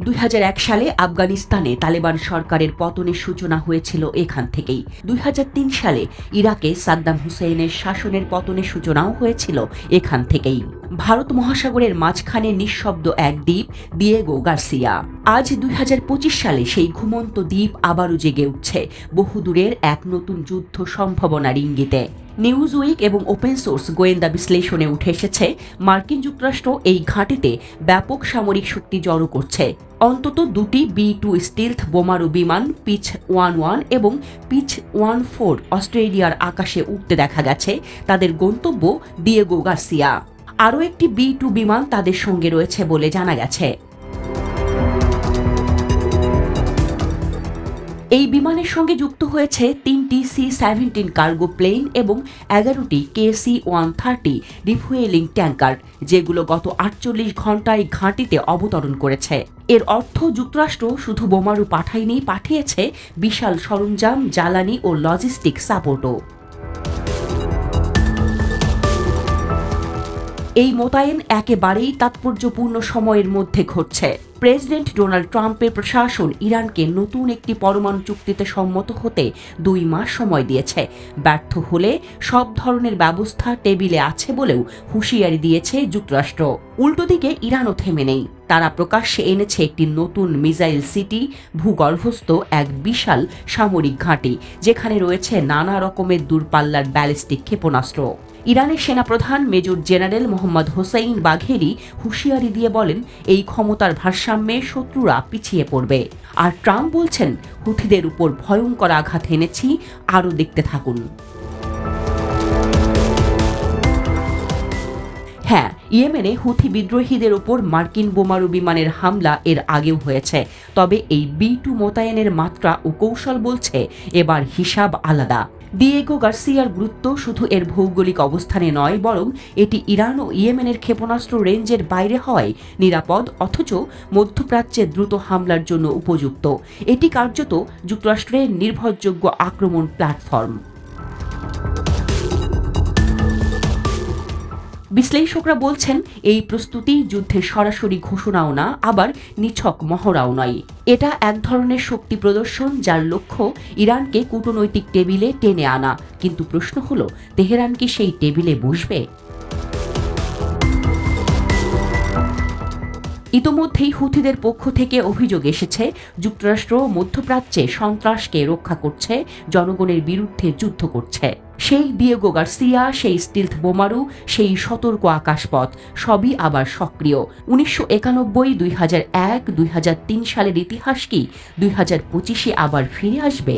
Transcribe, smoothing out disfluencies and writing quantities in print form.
2001 সালে আফগানিস্তানে তালেবান সরকারের পতনের সূচনা হয়েছিল এখান থেকেই। 2003 সালে ইরাকে সাদ্দাম হুসেইনের শাসনের পতনের সূচনাও হয়েছিল এখান থেকেই। ভারত মহাসাগরের মাঝখানে নিঃশব্দ এক দ্বীপ, দিয়েগো গার্সিয়া। আজ 2025 সালে সেই ঘুমন্ত দ্বীপ আবারও জেগে উঠছে বহুদূরের এক নতুন যুদ্ধ সম্ভাবনার ইঙ্গিতে। নিউজ উইক এবং ওপেন সোর্স গোয়েন্দা বিশ্লেষণে উঠে এসেছে, মার্কিন যুক্তরাষ্ট্র এই ঘাঁটিতে ব্যাপক সামরিক শক্তি জড়ো করছে। অন্তত দুটি B-2 স্টিলথ বোমারু বিমান পিচ 11 এবং পিচ 14 অস্ট্রেলিয়ার আকাশে উঠতে দেখা গেছে। তাদের গন্তব্য দিয়েগো গার্সিয়া। আরও একটি B-2 বিমান তাদের সঙ্গে রয়েছে বলে জানা গেছে। এই বিমানের সঙ্গে যুক্ত হয়েছে 3টি C-17 কার্গো প্লেন এবং 11টি KC-130 রিফুয়েলিং ট্যাঙ্কার, যেগুলো গত 48 ঘণ্টায় ঘাঁটিতে অবতরণ করেছে। এর অর্থ যুক্তরাষ্ট্র শুধু বোমারু পাঠিয়েছে বিশাল সরঞ্জাম, জ্বালানি ও লজিস্টিক সাপোর্টও। এই মোতায়েন একেবারেই তাৎপর্যপূর্ণ সময়ের মধ্যে ঘটছে। প্রেসিডেন্ট ডোনাল্ড ট্রাম্পের প্রশাসন ইরানকে নতুন একটি পরমাণু চুক্তিতে সম্মত হতে 2 মাস সময় দিয়েছে। ব্যর্থ হলে সব ধরনের ব্যবস্থা টেবিলে আছে বলেও হুঁশিয়ারি দিয়েছে যুক্তরাষ্ট্র। উল্টো দিকে ইরানও থেমে নেই। তারা প্রকাশ্যে এনেছে একটি নতুন মিসাইল সিটি, ভূগর্ভস্থ এক বিশাল সামরিক ঘাঁটি, যেখানে রয়েছে নানা রকমের দূরপাল্লার ব্যালিস্টিক ক্ষেপণাস্ত্র। ইরানের সেনাপ্রধান major general Mohammad Hossein Bagheri হুঁশিয়ারি দিয়ে বলেন, এই ক্ষমতার ভারসাম্যে শত্রুরা পিছিয়ে পড়বে। আর ট্রাম্প বলছেন, হুথিদের উপর ভয়ঙ্কর আঘাত এনেছি, আরও দেখতে থাকুন। হ্যাঁ, ইয়েমেনে হুথি বিদ্রোহীদের উপর মার্কিন বোমারু বিমানের হামলা এর আগেও হয়েছে। তবে এই B-2 মোতায়েনের মাত্রা ও কৌশল বলছে এবার হিসাব আলাদা। দিয়েগো গার্সিয়ার গুরুত্ব শুধু এর ভৌগোলিক অবস্থানে নয়, বরং এটি ইরান ও ইয়েমেনের ক্ষেপণাস্ত্র রেঞ্জের বাইরে হয় নিরাপদ, অথচ মধ্যপ্রাচ্যে দ্রুত হামলার জন্য উপযুক্ত। এটি কার্যত যুক্তরাষ্ট্রের নির্ভরযোগ্য আক্রমণ প্ল্যাটফর্ম। বিশ্লেষকরা বলছেন, এই প্রস্তুতি যুদ্ধের সরাসরি ঘোষণাও না, আবার নিছক মহড়াও নয়। এটা এক ধরনের শক্তি প্রদর্শন, যার লক্ষ্য ইরানকে কূটনৈতিক টেবিলে টেনে আনা। কিন্তু প্রশ্ন হলো, তেহরান কি সেই টেবিলে বসবে? ইতোমধ্যেই হুথিদের পক্ষ থেকে অভিযোগ এসেছে, যুক্তরাষ্ট্র মধ্যপ্রাচ্যে সন্ত্রাসকে রক্ষা করছে, জনগণের বিরুদ্ধে যুদ্ধ করছে। সেই দিয়েগো গার্সিয়া, সেই স্টিলথ বোমারু, সেই সতর্ক আকাশপথ সবই আবার সক্রিয়। 1991, 2001, 2003 সালের ইতিহাস কি 2025-এ আবার ফিরে আসবে?